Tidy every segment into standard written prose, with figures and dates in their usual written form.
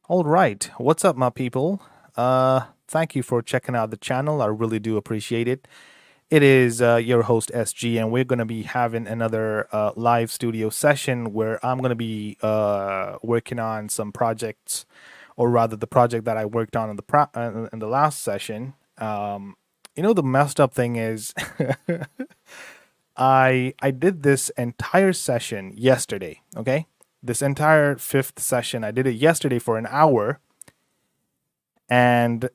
All right. What's up, my people? Thank you for checking out the channel. I really do appreciate it. It is your host SG, and we're going to be having another live studio session where I'm going to be working on some projects, or rather, the project that I worked on in the last session. The messed up thing is, I did this entire session yesterday. Okay, this entire fifth session, I did it yesterday for an hour, and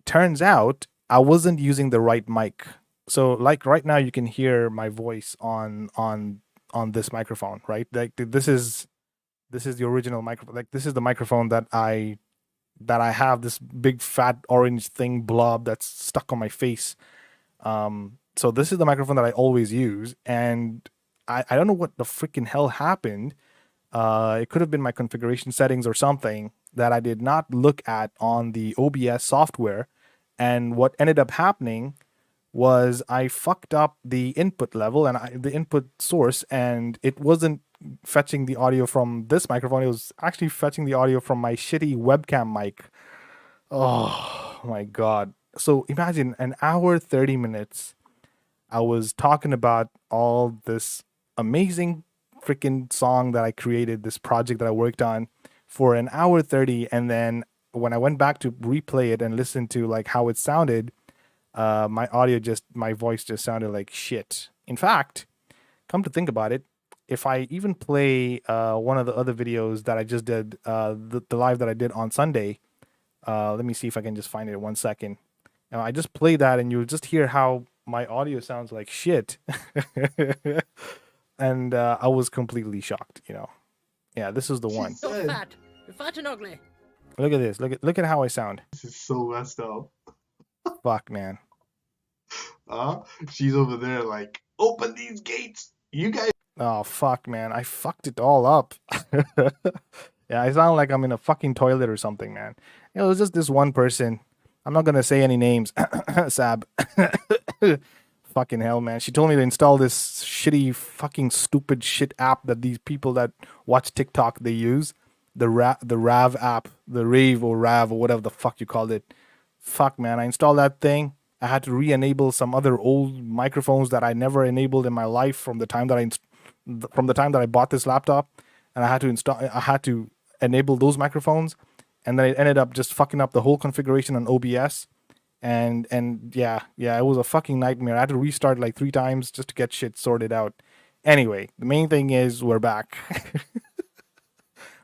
turns out I wasn't using the right mic. So like right now you can hear my voice on this microphone, right? Like this is the original microphone. Like this is the microphone that I have, this big fat orange thing blob that's stuck on my face. So this is the microphone that I always use, and I don't know what the freaking hell happened. It could have been my configuration settings or something that I did not look at on the OBS software. And what ended up happening was I fucked up the input level and the input source, and it wasn't fetching the audio from this microphone. It was actually fetching the audio from my shitty webcam mic. Oh my God. So imagine an hour, 30 minutes. I was talking about all this amazing freaking song that I created, this project that I worked on for an hour 30. And then when I went back to replay it and listen to like how it sounded, my voice just sounded like shit. In fact, come to think about it, if I even play one of the other videos that I just did, the live that I did on Sunday, let me see if I can just find it in 1 second. I just play that and you'll just hear how my audio sounds like shit. And I was completely shocked. Yeah, this is the one. You're fat. You're fat and ugly. Look at this. Look at how I sound. This is so messed up. Fuck, man. She's over there like, open these gates. You guys. Oh, fuck, man. I fucked it all up. Yeah, I sound like I'm in a fucking toilet or something, man. It was just this one person. I'm not going to say any names. Sab. Fucking hell, man. She told me to install this shitty, fucking stupid shit app that these people that watch TikTok, they use. The Rav app. The Rave or Rav or whatever the fuck you called it. Fuck, man. I installed that thing. I had to re-enable some other old microphones that I never enabled in my life from the time that I bought this laptop, and I had to enable those microphones, and then it ended up just fucking up the whole configuration on OBS, and yeah, it was a fucking nightmare. I had to restart like 3 times just to get shit sorted out. Anyway, the main thing is we're back.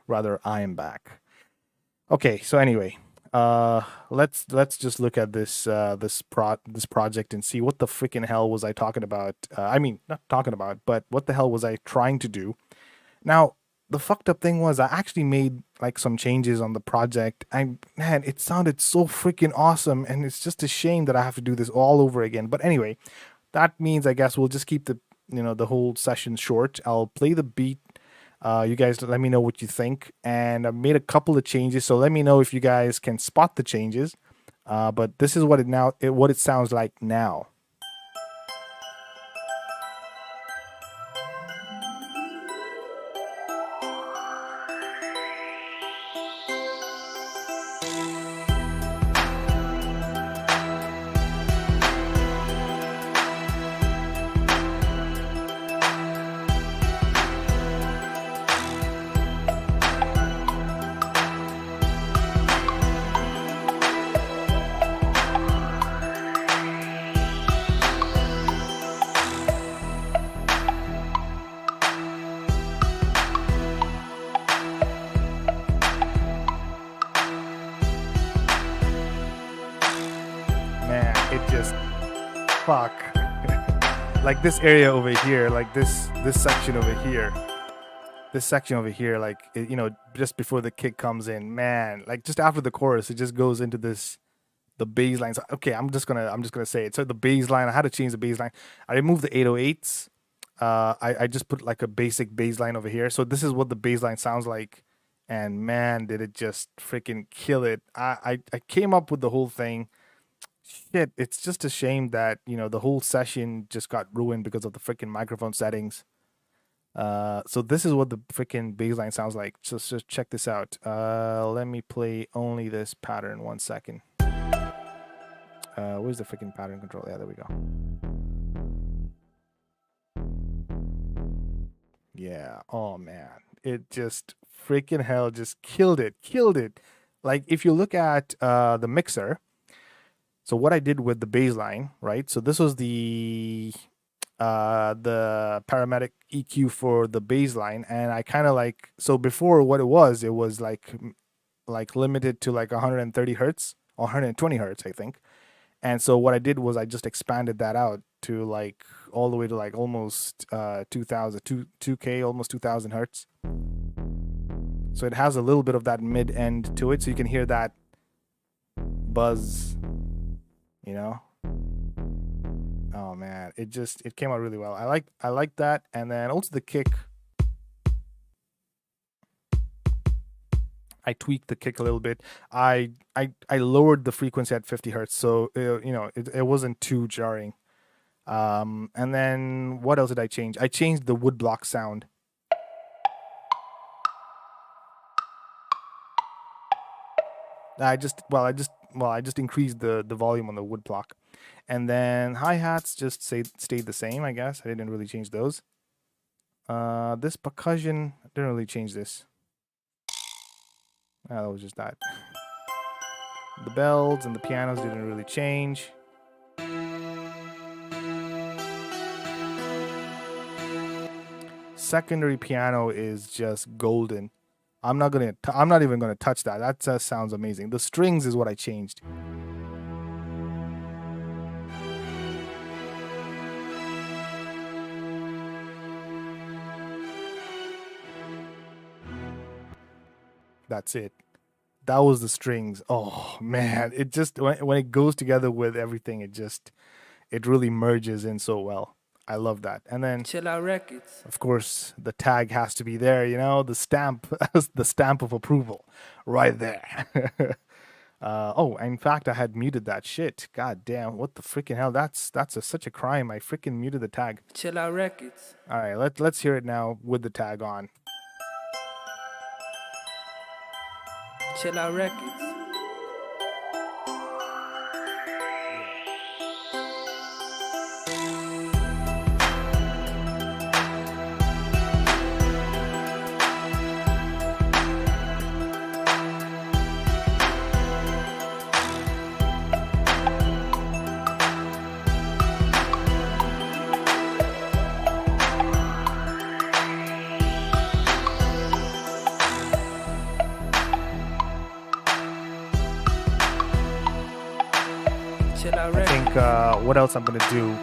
Rather, I am back. Okay, so anyway, let's just look at this project and see what the freaking hell was I talking about. I mean, not talking about, but what the hell was I trying to do? Now, the fucked up thing was I actually made like some changes on the project. Man, it sounded so freaking awesome, and it's just a shame that I have to do this all over again. But anyway, that means I guess we'll just keep the whole session short. I'll play the beat. You guys let me know what you think, and I made a couple of changes, so let me know if you guys can spot the changes. But this is what it sounds like now. Man, it just fuck. Like this area over here, like this section over here. This section over here, like just before the kick comes in, man, like just after the chorus, it just goes into the bass line. So, okay, I'm just gonna say it. So the bass line, I had to change the bass line. I removed the 808s. I just put like a basic bass line over here. So this is what the bass line sounds like. And man, did it just freaking kill it. I came up with the whole thing. Shit, it's just a shame that, the whole session just got ruined because of the freaking microphone settings. So this is what the freaking bass line sounds like. Just check this out. Let me play only this pattern 1 second. Where's the freaking pattern control? Yeah, there we go. Yeah. Oh man, it just freaking hell just killed it. Killed it. Like if you look at the mixer. So what I did with the bass line, right? So this was the paramedic EQ for the bass line, and I kind of like, so before what it was like limited to like 130 hertz or 120 hertz, I think. And so what I did was I just expanded that out to like all the way to like almost 2000 2k, almost 2000 hertz. So it has a little bit of that mid end to it, so you can hear that buzz, you know. Oh man, it came out really well. I like that, and then also the kick. I tweaked the kick a little bit. I lowered the frequency at 50 hertz, so it wasn't too jarring. And then what else did I change? I changed the woodblock sound. I just increased the volume on the woodblock, and then hi-hats just stayed the same. I guess I didn't really change those. This percussion, I didn't really change this. That was just that. The bells and the pianos didn't really change. Secondary piano is just golden. I'm not even gonna touch that. That just sounds amazing. The strings is what I changed. That's it. That was the strings. Oh man, it just when it goes together with everything, it really merges in so well. I love that. And then Chillout Records. of course the tag has to be there, the stamp, the stamp of approval right there. Oh, in fact I had muted that shit. God damn, what the freaking hell? That's such a crime. I freaking muted the tag. Chillout Records. All right, let's hear it now with the tag on. Chillout Records. I think what else I'm gonna do?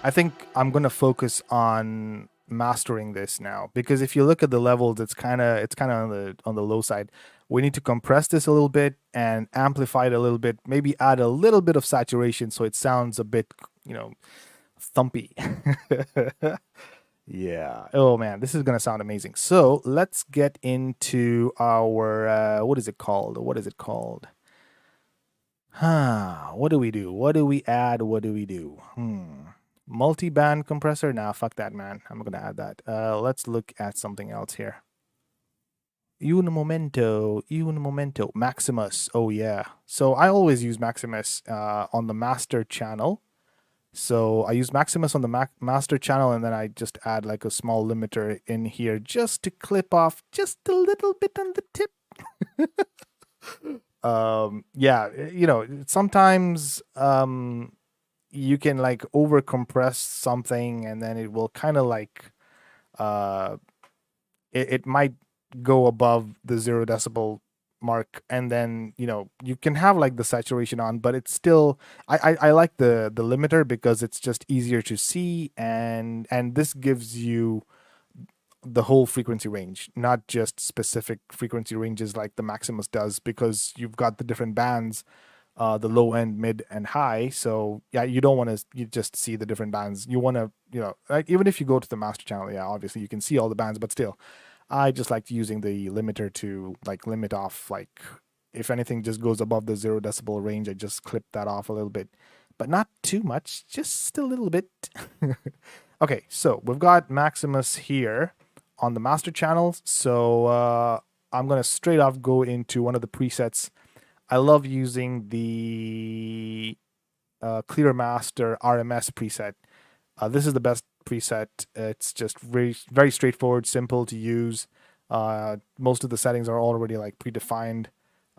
I think I'm gonna focus on mastering this now, because if you look at the levels, it's kind of on the low side. We need to compress this a little bit and amplify it a little bit. Maybe add a little bit of saturation so it sounds a bit, thumpy. Yeah. Oh man, this is gonna sound amazing. So let's get into our what is it called? What is it called? What do we do? What do we add? What do we do? Multi-band compressor? Nah, fuck that, man. I'm not gonna add that. Let's look at something else here. Un momento. Maximus. Oh yeah. So I always use Maximus on the master channel. So I use Maximus on the master channel, and then I just add like a small limiter in here just to clip off just a little bit on the tip. Sometimes you can like over compress something, and then it will kind of like it might go above the 0 decibel mark, and then you can have like the saturation on, but it's still I like the limiter because it's just easier to see, and this gives you the whole frequency range, not just specific frequency ranges like the Maximus does, because you've got the different bands, the low end, mid, and high. So yeah, you don't want to you just see the different bands. You want to, like even if you go to the master channel, yeah, obviously you can see all the bands, but still, I just like using the limiter to like limit off, like if anything just goes above the 0 decibel range, I just clip that off a little bit, but not too much, just a little bit. Okay, so we've got Maximus here on the master channels. So I'm gonna straight off go into one of the presets. I love using the Clear Master RMS preset. This is the best preset. It's just very straightforward, simple to use. Most of the settings are already like predefined.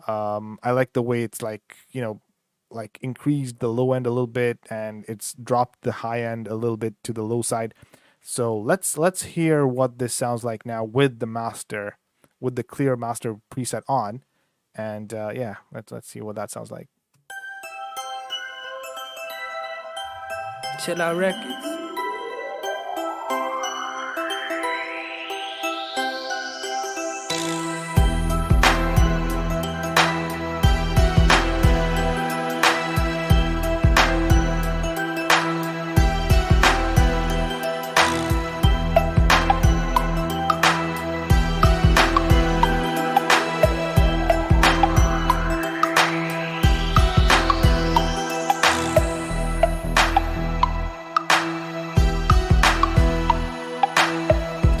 I like the way it's like, like increased the low end a little bit and it's dropped the high end a little bit to the low side. So let's hear what this sounds like now with the Clear Master preset on, and yeah, let's see what that sounds like. Chill Out Records.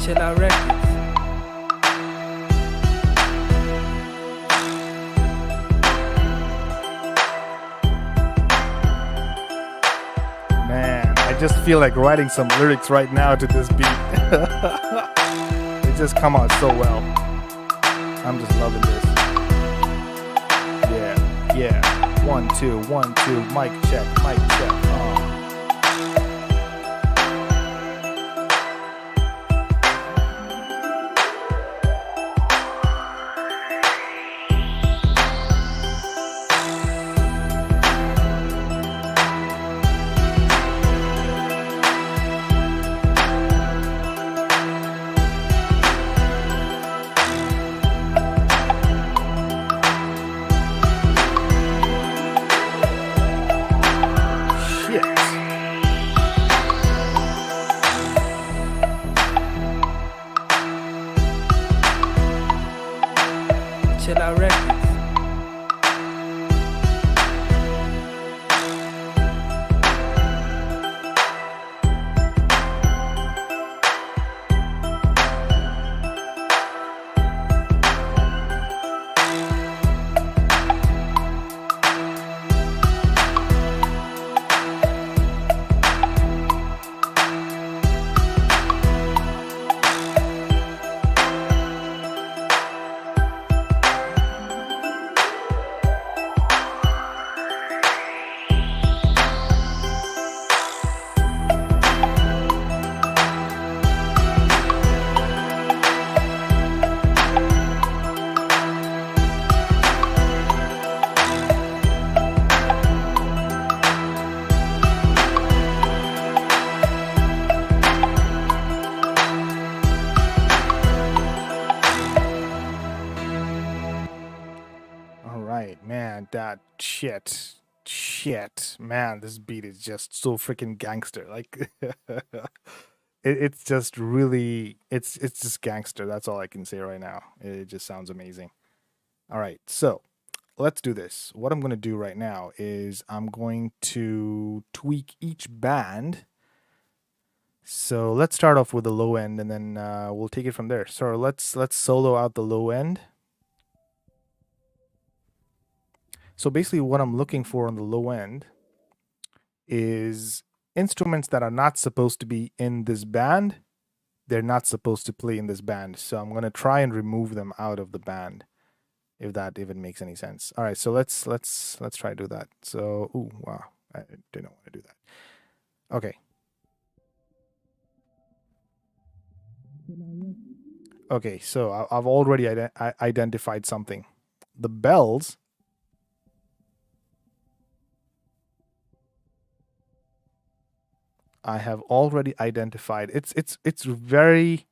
Chill Out Records. Man, I just feel like writing some lyrics right now to this beat. It just come out so well. I'm just loving this. Yeah, yeah. 1 2 1 2. Mic check. Mic check. Chill Out Records. Man, that shit, man, this beat is just so freaking gangster. Like, it's just really, it's just gangster. That's all I can say right now. It just sounds amazing. All right, so let's do this. What I'm going to do right now is I'm going to tweak each band. So let's start off with the low end, and then we'll take it from there. So let's solo out the low end. So basically what I'm looking for on the low end is instruments that are not supposed to be in this band. They're not supposed to play in this band. So I'm going to try and remove them out of the band, if that even makes any sense. All right, so let's try to do that. So, ooh, wow, I didn't want to do that. Okay. Okay, so I've already identified something. The bells I have already identified. It's very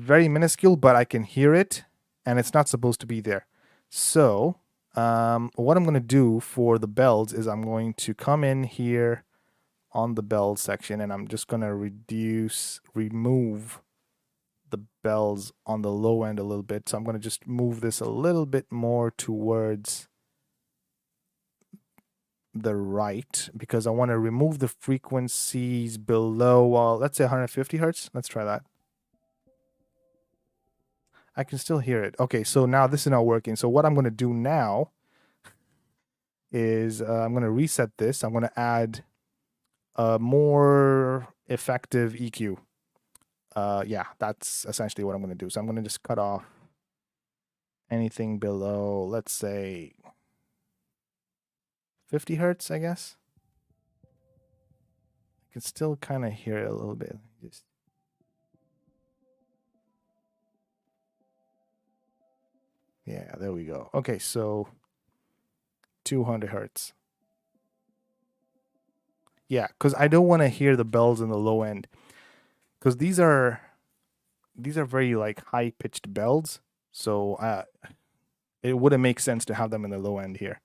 minuscule, but I can hear it, and it's not supposed to be there. So what I'm going to do for the bells is I'm going to come in here on the bells section, and I'm just going to remove the bells on the low end a little bit. So I'm going to just move this a little bit more towards the right because I want to remove the frequencies below, well, let's say 150 hertz. Let's try that. I can still hear it. Okay, so now this is not working. So what I'm going to do now is I'm going to reset this. I'm going to add a more effective EQ. Yeah, that's essentially what I'm going to do. So I'm going to just cut off anything below, let's say 50 hertz, I guess. I can still kind of hear it a little bit. Just yeah, there we go. Okay, so 200 hertz. Yeah, because I don't want to hear the bells in the low end, because these are very like high pitched bells. So it wouldn't make sense to have them in the low end here.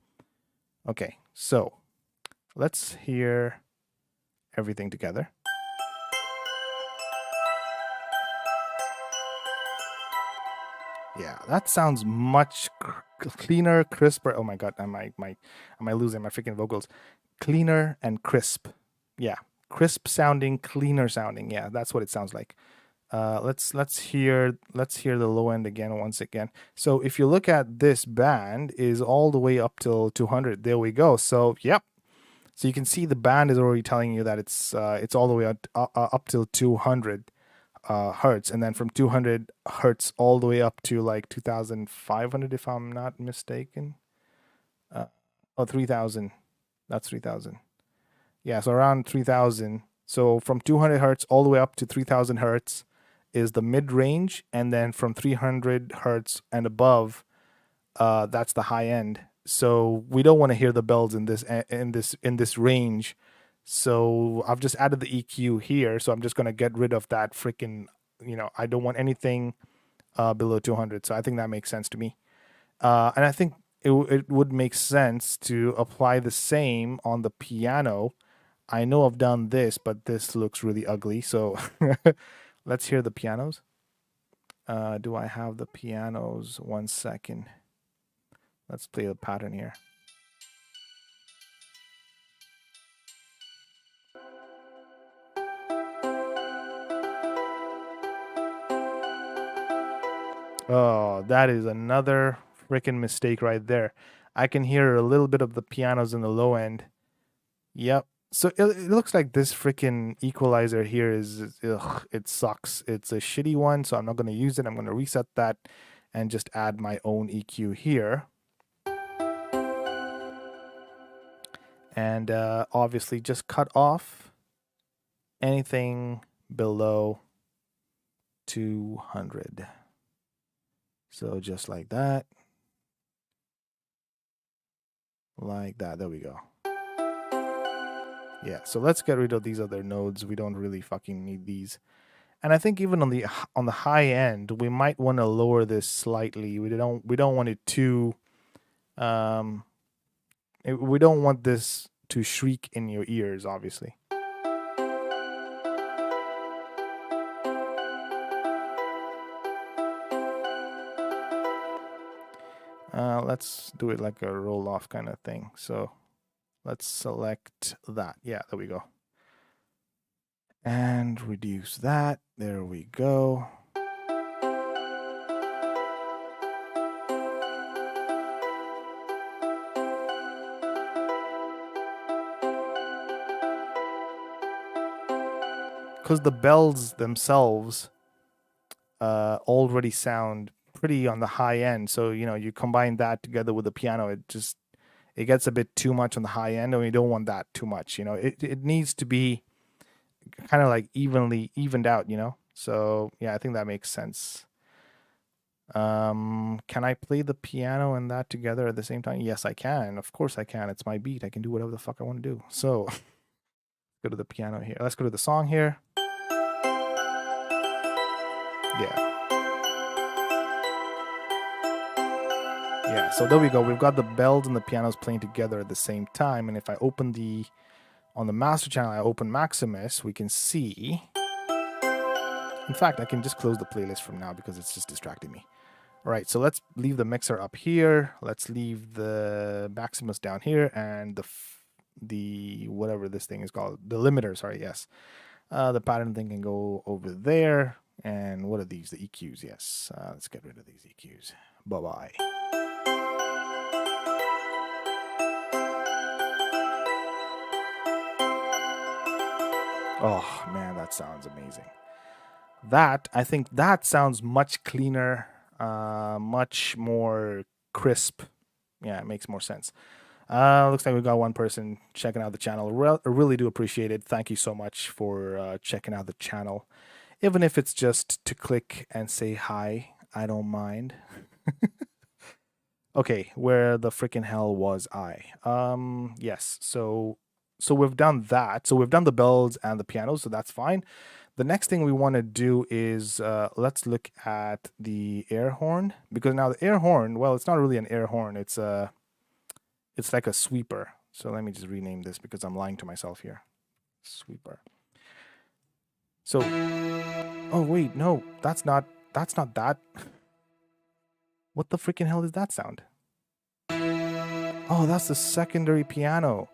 Okay, so let's hear everything together. Yeah, that sounds much cleaner, crisper. Oh my god, am I losing my freaking vocals? Cleaner and crisp. Yeah, crisp sounding, cleaner sounding. Yeah, that's what it sounds like. Let's hear the low end again once again. So if you look at this band is all the way up till 200. There we go. So yep. So you can see the band is already telling you that it's all the way up till 200 hertz, and then from 200 hertz all the way up to like 2,500 if I'm not mistaken. 3,000. That's 3,000. Yeah, so around 3,000. So from 200 hertz all the way up to 3,000 hertz is the mid range, and then from 300 hertz and above, that's the high end. So we don't want to hear the bells in this range. So I've just added the EQ here. So I'm just gonna get rid of that freaking, I don't want anything below 200. So I think that makes sense to me. And I think it would make sense to apply the same on the piano. I know I've done this, but this looks really ugly. So let's hear the pianos. Do I have the pianos? 1 second. Let's play the pattern here. Oh, that is another freaking mistake right there. I can hear a little bit of the pianos in the low end. Yep. So it looks like this freaking equalizer here it sucks. It's a shitty one, so I'm not going to use it. I'm going to reset that and just add my own EQ here. And obviously just cut off anything below 200. So just like that. Like that. There we go. Yeah, so let's get rid of these other nodes. We don't really fucking need these. And I think even on the high end, we might want to lower this slightly. We don't want it too we don't want this to shriek in your ears, obviously. Let's do it like a roll off kind of thing. So let's select that. Yeah, there we go. And reduce that. There we go. Because the bells themselves already sound pretty on the high end. So, you combine that together with the piano, it gets a bit too much on the high end, and we don't want that too much. It needs to be kind of like evened out, So yeah, I think that makes sense. Can I play the piano and that together at the same time? Yes, I can. Of course I can. It's my beat. I can do whatever the fuck I want to do. So go to the piano here. Let's go to the song here. Yeah. Yeah, so there we go. We've got the bells and the pianos playing together at the same time. And if I open on the master channel, I open Maximus, we can see. In fact, I can just close the playlist from now because it's just distracting me. All right, so let's leave the mixer up here. Let's leave the Maximus down here and whatever this thing is called, the limiter. Sorry, yes. The pattern thing can go over there. And what are these? The EQs, yes. Let's get rid of these EQs. Bye-bye. Oh, man, that sounds amazing. I think that sounds much cleaner, much more crisp. Yeah, it makes more sense. Looks like we got one person checking out the channel. Really do appreciate it. Thank you so much for checking out the channel. Even if it's just to click and say hi, I don't mind. Okay, where the freaking hell was I? Yes. So we've done that. So we've done the bells and the piano, so that's fine. The next thing we want to do is let's look at the air horn, because now the air horn, well, it's not really an air horn. It's like a sweeper. So let me just rename this because I'm lying to myself here. Sweeper. So, oh wait, no, that's not that. What the freaking hell is that sound? Oh, that's the secondary piano.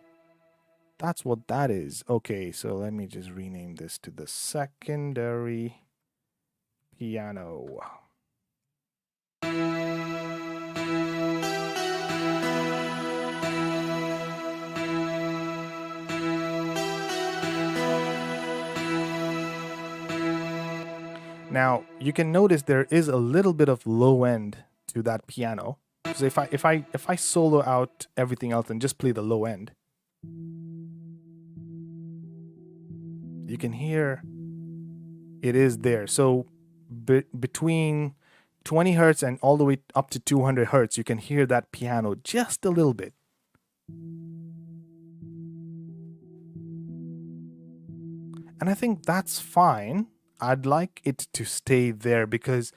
That's what that is. Okay, so let me just rename this to the secondary piano. Now, you can notice there is a little bit of low end to that piano. So if I solo out everything else and just play the low end, you can hear it is there. So between 20 hertz and all the way up to 200 hertz, you can hear that piano just a little bit. And I think that's fine. I'd like it to stay there because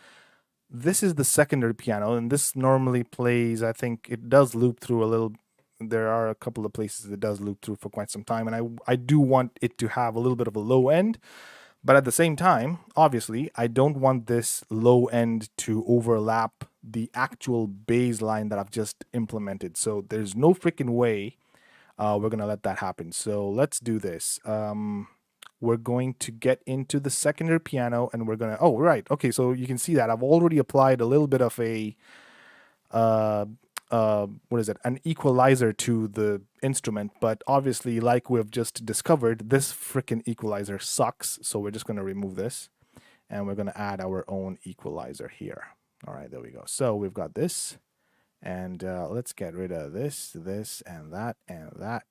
this is the secondary piano, and this normally plays, I think it does loop through a little. There are a couple of places it does loop through for quite some time, and I do want it to have a little bit of a low end. But at the same time, obviously, I don't want this low end to overlap the actual bass line that I've just implemented. So there's no freaking way we're going to let that happen. So let's do this. We're going to get into the secondary piano and we're going to, oh, right. Okay, so you can see that I've already applied a little bit of a, what is it, an equalizer to the instrument. But obviously, like we've just discovered, this freaking equalizer sucks. So we're just going to remove this and we're going to add our own equalizer here. All right, there we go. So we've got this. And let's get rid of this, this, and that, and that,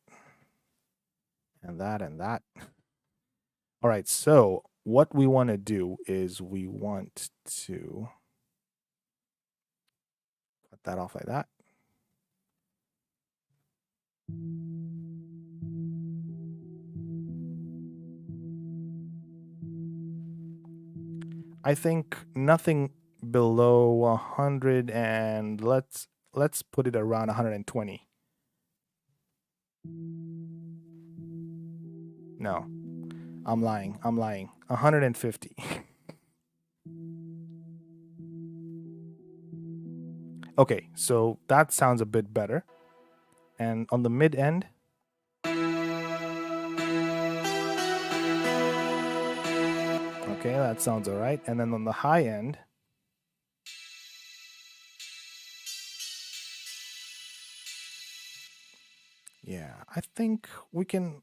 and that, and that. All right, so what we want to do is we want to cut that off like that. I think nothing below 100, and let's put it around 120. No. I'm lying. 150. Okay, so that sounds a bit better. And on the mid end, okay, that sounds all right. And then on the high end, yeah, I think we can,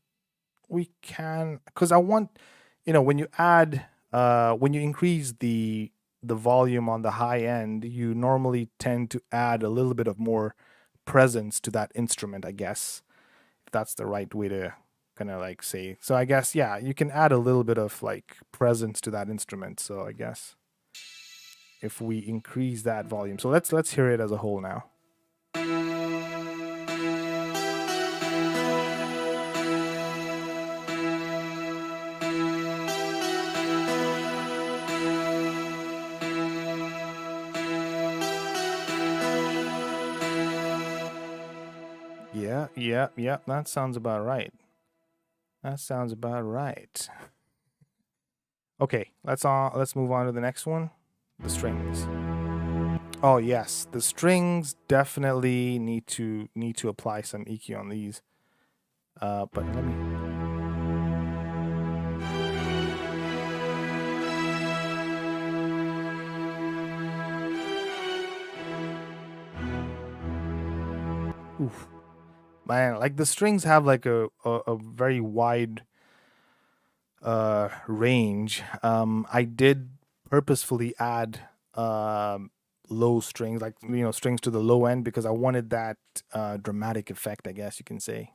because I want, when you add, when you increase the volume on the high end, you normally tend to add a little bit of more presence to that instrument, I guess, if that's the right way to kind of like say. So I guess, yeah, you can add a little bit of like presence to that instrument. So I guess if we increase that volume, so let's hear it as a whole now. Yeah, that sounds about right. Okay, let's move on to the next one, the strings. Oh yes, the strings definitely need to apply some EQ on these. But let me. Oof. Man, like the strings have like a very wide range. I did purposefully add low strings, like strings to the low end, because I wanted that dramatic effect, I guess you can say.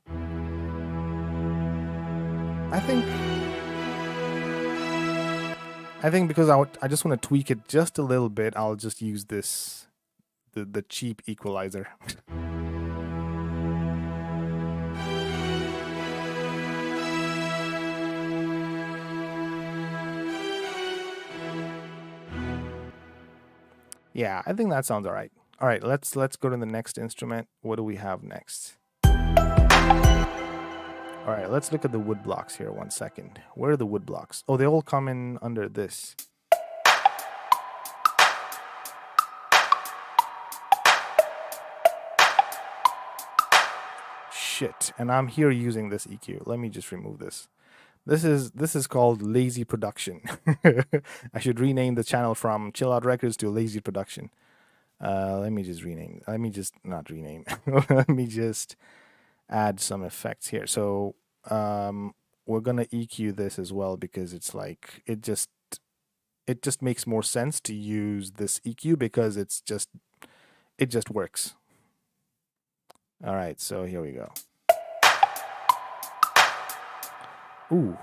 I think because I just want to tweak it just a little bit, I'll just use the cheap equalizer. Yeah, I think that sounds all right. All right, let's go to the next instrument. What do we have next? All right, let's look at the wood blocks here. 1 second. Where are the wood blocks? Oh, they all come in under this. Shit, and I'm here using this EQ. Let me just remove this. This is called lazy production. I should rename the channel from Chill Out Records to Lazy Production. Let me just rename. Let me just not rename. Let me just add some effects here. So we're gonna EQ this as well because it's like it just makes more sense to use this EQ because it just works. All right, so here we go. Ooh,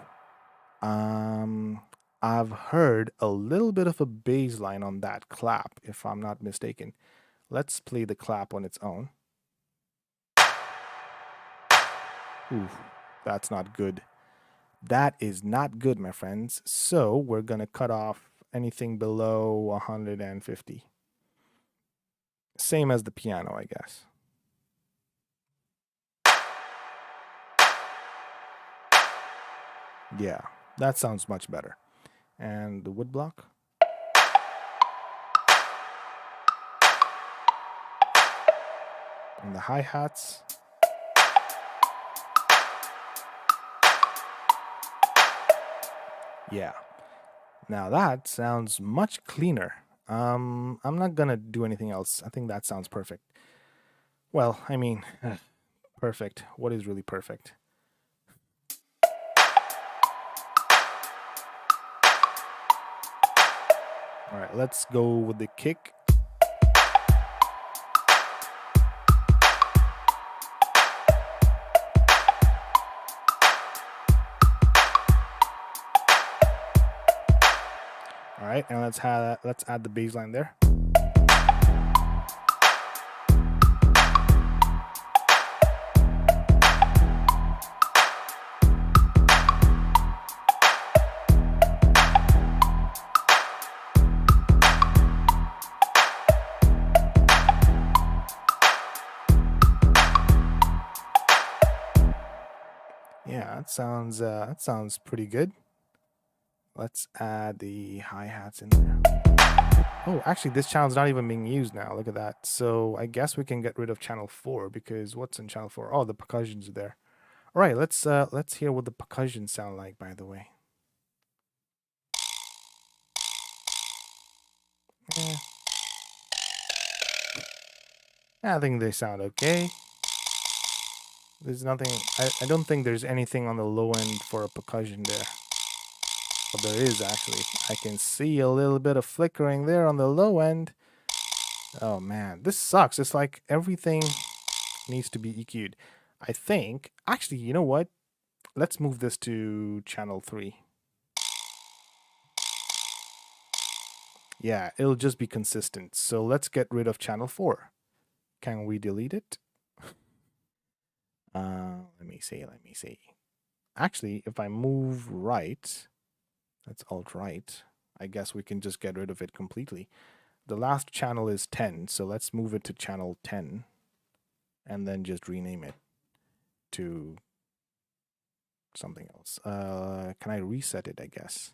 I've heard a little bit of a bass line on that clap, if I'm not mistaken. Let's play the clap on its own. Ooh, that's not good. That is not good, my friends. So we're gonna cut off anything below 150. Same as the piano, I guess. Yeah, that sounds much better. And the wood block. And the hi-hats. Yeah. Now that sounds much cleaner. I'm not gonna do anything else. I think that sounds perfect. Well, I mean, perfect. What is really perfect? All right, let's go with the kick. All right, and let's add the bass line there. Yeah, that sounds pretty good. Let's add the hi-hats in there. Oh, actually, this channel's not even being used now. Look at that. So I guess we can get rid of channel 4 because what's in channel 4? Oh, the percussion's there. All right, let's hear what the percussion sound like, by the way. Eh. I think they sound okay. There's nothing. I don't think there's anything on the low end for a percussion there. But there is actually. I can see a little bit of flickering there on the low end. Oh man, this sucks. It's like everything needs to be EQ'd. I think, actually, you know what? Let's move this to channel 3. Yeah, it'll just be consistent. So let's get rid of channel 4. Can we delete it? Let me see. Actually, if I move right, that's alt right, I guess we can just get rid of it completely. The last channel is 10, so let's move it to channel 10 and then just rename it to something else. Can I reset it, I guess?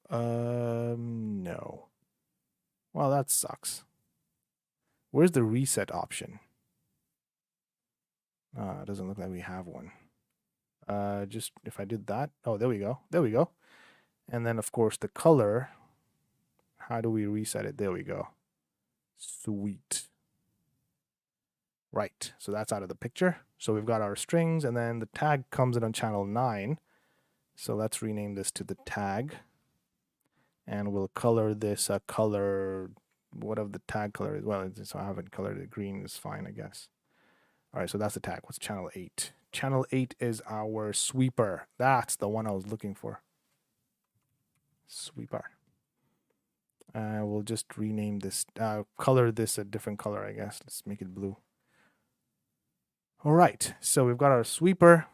No. Well, that sucks. Where's the reset option? It doesn't look like we have one. Just if I did that. Oh, there we go. There we go. And then, of course, the color. How do we reset it? There we go. Sweet. Right. So that's out of the picture. So we've got our strings, and then the tag comes in on channel 9. So let's rename this to the tag. And we'll color this a color, whatever the tag color is. Well, so I haven't colored it. Green is fine, I guess. All right, so that's the tag. What's channel 8? Channel 8 is our sweeper. That's the one I was looking for. Sweeper. We'll just rename this, color this a different color, I guess. Let's make it blue. All right, so we've got our sweeper.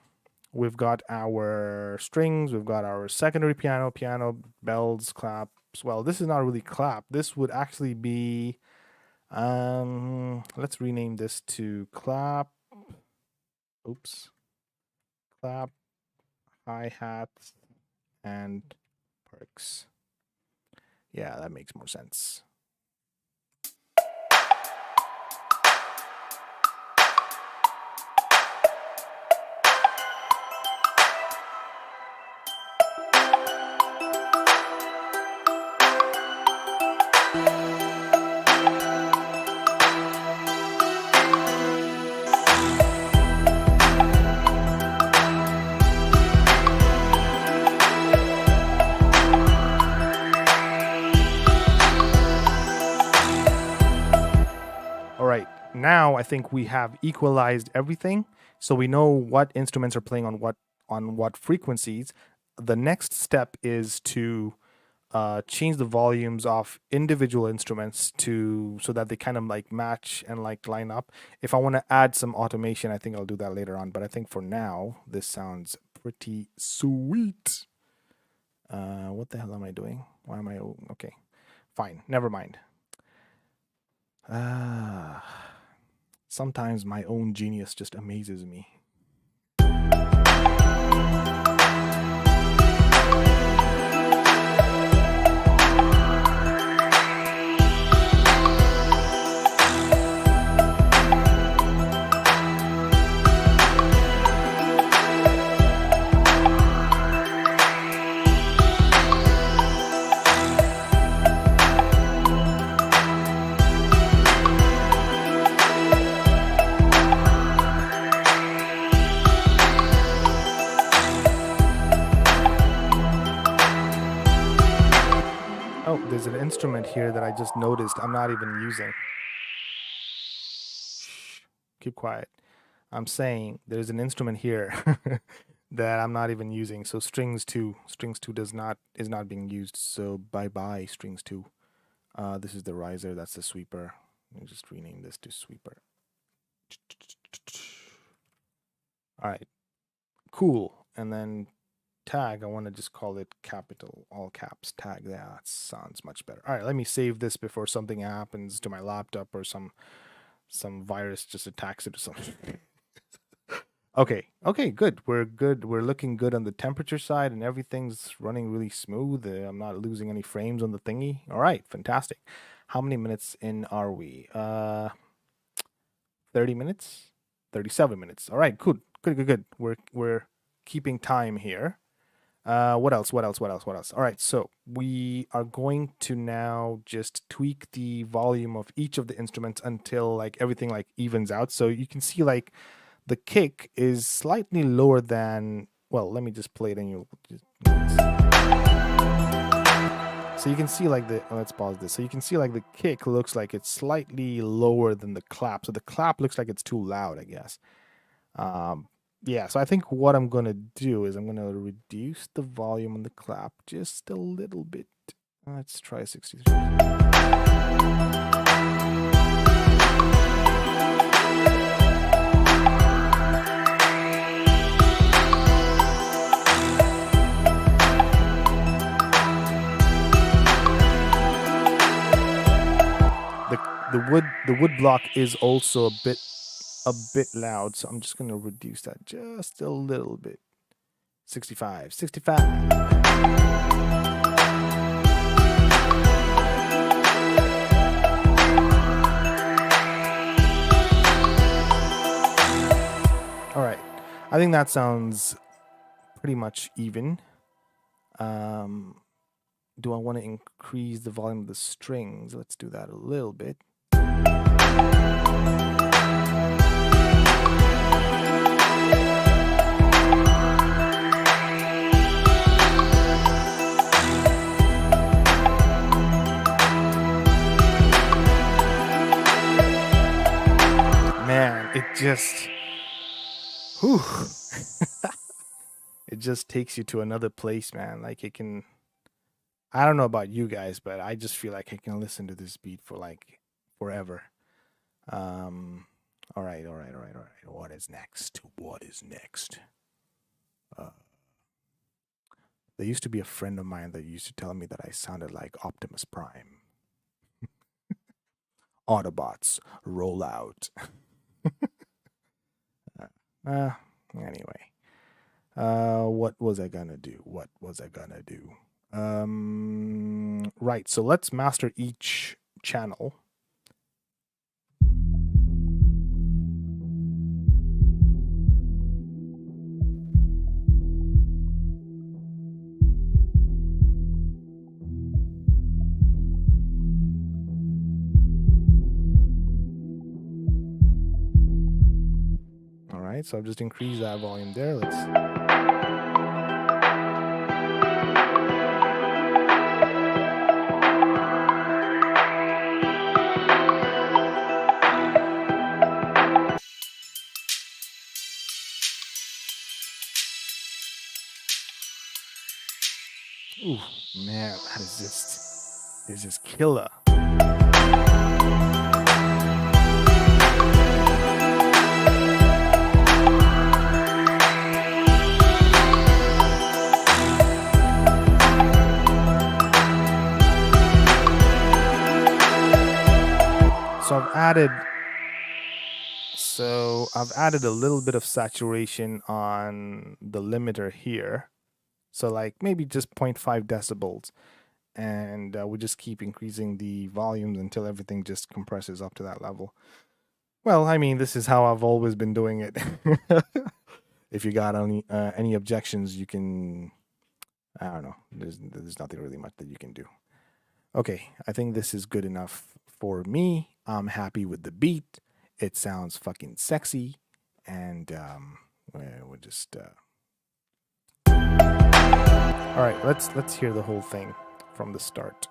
We've got our strings. We've got our secondary piano, bells, claps. Well, this is not really clap. This would actually be, let's rename this to clap. Oops. Clap, hi-hats, and perks. Yeah, that makes more sense. Now I think we have equalized everything, so we know what instruments are playing on what frequencies. The next step is to change the volumes of individual instruments so that they kind of like match and like line up. If I want to add some automation, I think I'll do that later on. But I think for now, this sounds pretty sweet. What the hell am I doing? Why am I okay? Fine, never mind. Sometimes my own genius just amazes me. There's an instrument here that I just noticed I'm not even using. Shh, keep quiet. I'm saying there's an instrument here that I'm not even using. So strings 2 is not being used. So bye strings 2. This is the riser. That's the sweeper. Let me just rename this to sweeper. All right, cool. And then tag, I want to just call it capital, all caps tag. That sounds much better. All right, let me save this before something happens to my laptop or some virus just attacks it or something. Okay, good. We're good. We're looking good on the temperature side, and everything's running really smooth. I'm not losing any frames on the thingy. All right, fantastic. How many minutes in are we? 30 minutes? 37 minutes. All right, good. We're keeping time here. What else? All right, so we are going to now just tweak the volume of each of the instruments until like everything like evens out. So you can see like the kick is slightly lower than, well, let me just play it and you'll just, so you can see like let's pause this. So you can see like the kick looks like it's slightly lower than the clap. So the clap looks like it's too loud, I guess. Yeah, so I think what I'm going to do is I'm going to reduce the volume on the clap just a little bit. Let's try 63. The wood block is also a bit loud, so I'm just going to reduce that just a little bit. 65. I think that sounds pretty much even. Do I want to increase the volume of the strings? Let's do that a little bit. Man, it just... Whew. It just takes you to another place, man. Like it can... I don't know about you guys, but I just feel like I can listen to this beat for like forever. All right. What is next? What is next? There used to be a friend of mine that used to tell me that I sounded like Optimus Prime. Autobots, roll out. Anyway. What was I gonna do? Right, so let's master each channel. All right, so I've just increased that volume there. Let's... Ooh, man, that is just killer. So I've added a little bit of saturation on the limiter here. So like maybe just 0.5 decibels. And we just keep increasing the volumes until everything just compresses up to that level. Well, I mean, this is how I've always been doing it. If you got any objections, you can... I don't know. There's nothing really much that you can do. Okay, I think this is good enough for me. I'm happy with the beat. It sounds fucking sexy, and we'll just... All right, let's hear the whole thing from the start.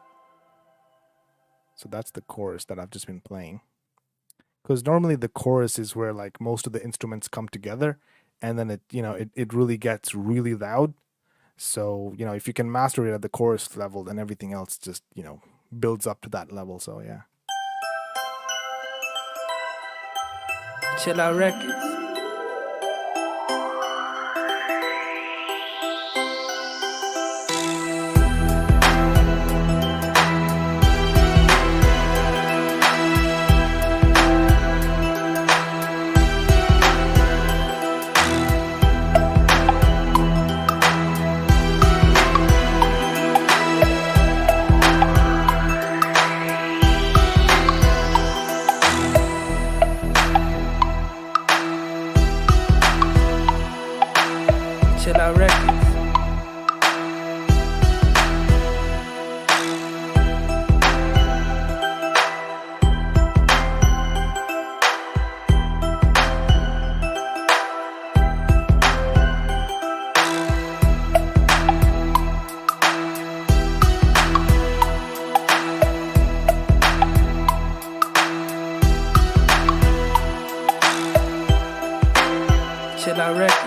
So that's the chorus that I've just been playing. Because normally the chorus is where like most of the instruments come together, and then it really gets really loud. So, if you can master it at the chorus level, then everything else just, builds up to that level. So, yeah. Chill Out Records. Chill Out Records. Chill Out Records.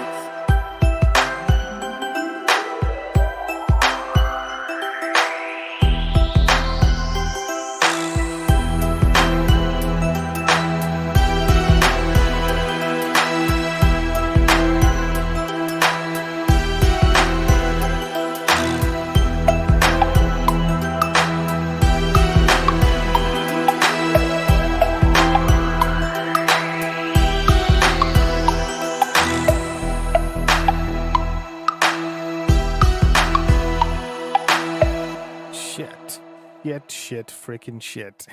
Shit, freaking shit.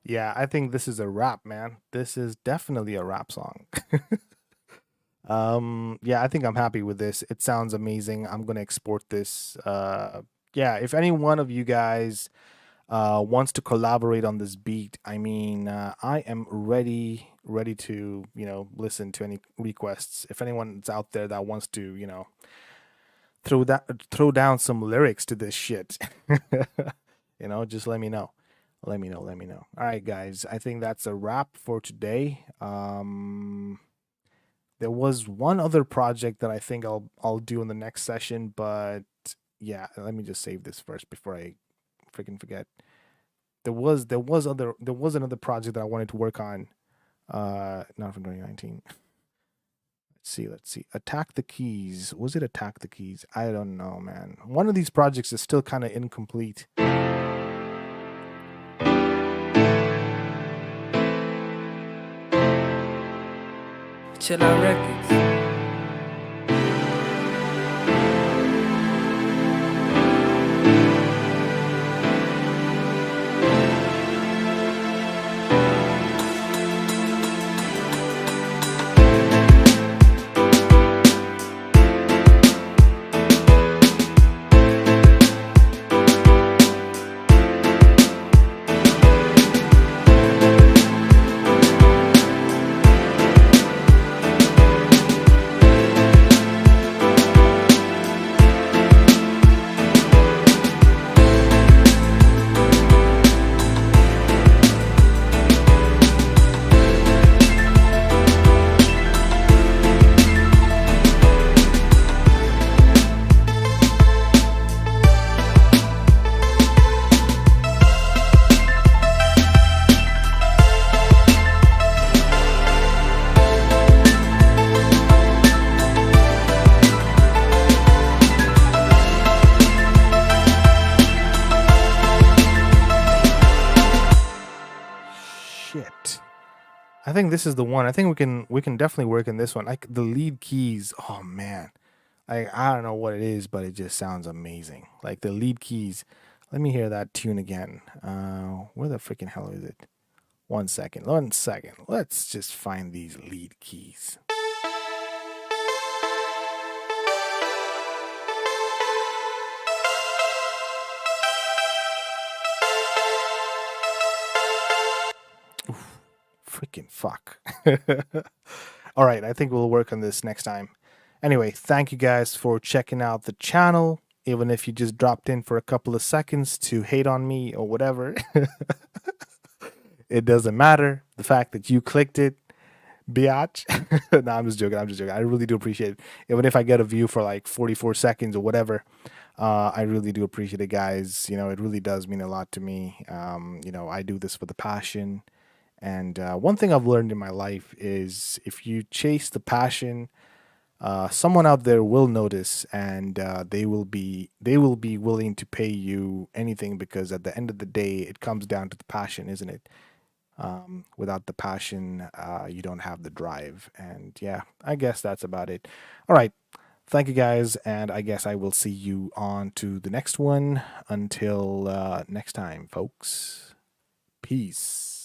Yeah, I think this is a rap, man. This is definitely a rap song. Yeah, I think I'm happy with this. It sounds amazing. I'm gonna export this. Yeah, if any one of you guys wants to collaborate on this beat, I mean, I am ready to listen to any requests. If anyone's out there that wants to throw down some lyrics to this shit, just let me know. Let me know. All right, guys. I think that's a wrap for today. There was one other project that I think I'll do in the next session, but yeah, let me just save this first before I freaking forget. There was another project that I wanted to work on. Not from 2019. Let's see. Attack the Keys. Was it Attack the Keys? I don't know, man. One of these projects is still kind of incomplete. Chill Out Records. Shit. I think this is the one. I think we can definitely work in this one. Like the lead keys. Oh man. I don't know what it is, but it just sounds amazing. Like the lead keys. Let me hear that tune again. Where the freaking hell is it? 1 second. 1 second. Let's just find these lead keys. Oof, freaking fuck. All right, I think we'll work on this next time. Anyway, thank you guys for checking out the channel. Even if you just dropped in for a couple of seconds to hate on me or whatever, it doesn't matter. The fact that you clicked it, biatch. No, I'm just joking. I really do appreciate it. Even if I get a view for like 44 seconds or whatever, I really do appreciate it, guys. It really does mean a lot to me. I do this with a passion. And one thing I've learned in my life is if you chase the passion, someone out there will notice, and they will be willing to pay you anything, because at the end of the day, it comes down to the passion, isn't it? Without the passion, you don't have the drive. And yeah, I guess that's about it. All right. Thank you guys. And I guess I will see you on to the next one. Until next time, folks. Peace.